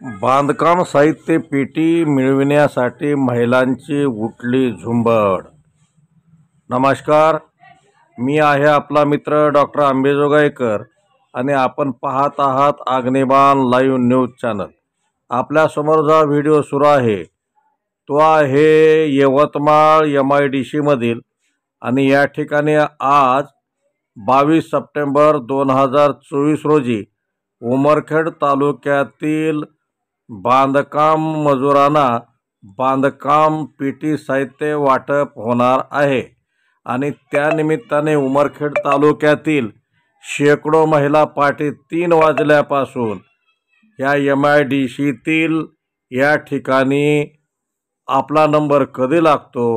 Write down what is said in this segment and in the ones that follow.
बांधकाम साहित्य पेटी मिळविण्यासाठी महिलांची उठली झुंबड। नमस्कार, मी आहे आपला मित्र डॉक्टर आंबेजोगाईकर आणि आपण पाहत आहात अग्निबाण लाईव्ह न्यूज चॅनल। आपल्यासमोर जो व्हिडिओ सुरू आहे तो आहे यवतमाळ MIDC मधील आणि या ठिकाणी आज 22 सप्टेंबर 2024 रोजी उमरखेड तालुक्यातील बांधकाम मजुरांना बांधकाम पेटी साहित्य वाटप होणार आहे आणि त्या निमित्ताने उमरखेड तालुक्यातील शेकडो महिला पहाटे 3 वाजल्यापासून या MIDCतील या ठिकाणी आपला नंबर कधी लागतो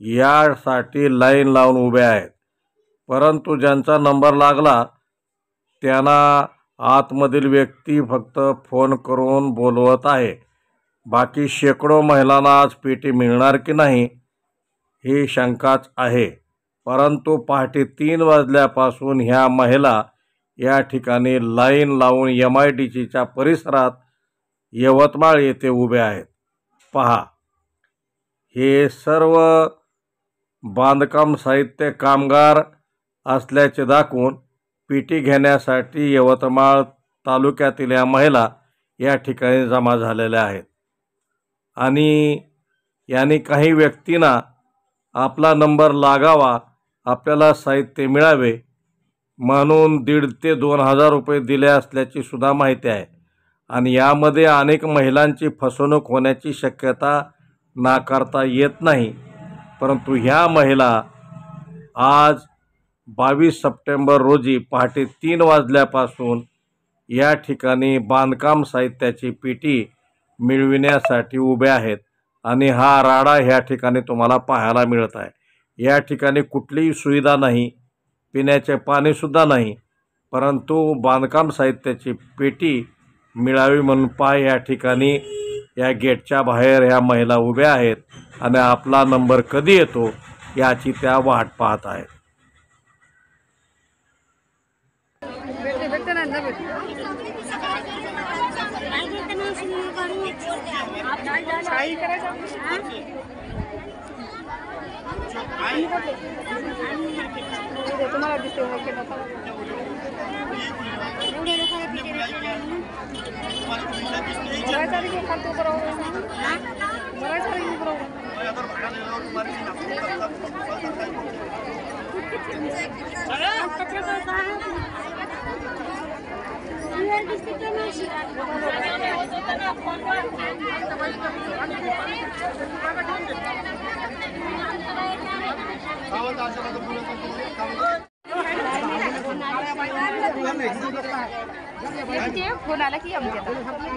यासाठी लाईन लावून उभे आहेत। परंतु ज्यांचा नंबर लागला त्यांना आतमधील व्यक्ती फक्त फोन करून बोलवत आहे। बाकी शेकडो महिलांना आज पेटी मिळणार की नाही ही शंकाच आहे। परंतु पहाटे 3 वाजल्यापासून ह्या महिला या ठिकाणी लाईन लावून MIDCच्या परिसरात यवतमाळ येथे उभे आहेत। पहा, हे सर्व बांधकाम साहित्य कामगार असल्याचे दाखवून पेटी घेण्यासाठी यवतमाळ तालुक्यातील या महिला या ठिकाणी जमा झालेल्या आहेत आणि यानी काही व्यक्तींना आपला नंबर लागावा, आपल्याला साहित्य मिळावे म्हणून 1,500 ते 2,000 रुपये दिले असल्याची सुद्धा माहिती आहे आणि यामध्ये अनेक महिलांची फसवणूक होण्याची शक्यता नाकारता येत नाही। परंतु ह्या महिला आज 22 सप्टेंबर रोजी पहाटे 3 वाजल्यापासून या ठिकाणी बांधकाम साहित्याची पेटी मिळविण्यासाठी उभे आहेत आणि हा राडा ह्या ठिकाणी तुम्हाला पाहायला मिळत आहे। या ठिकाणी कुठलीही सुविधा नाही, पिण्याचे पाणीसुद्धा नाही, परंतु बांधकाम साहित्याची पेटी मिळावी म्हणून या ठिकाणी या गेटच्या बाहेर ह्या महिला उभ्या आहेत आणि आपला नंबर कधी येतो याची त्या वाट पाहत आहेत। फोन आला की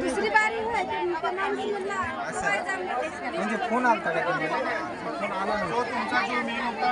दुसरी बारी म्हणजे फोन आलता का फोन आला तो तुमचा जो मेन होता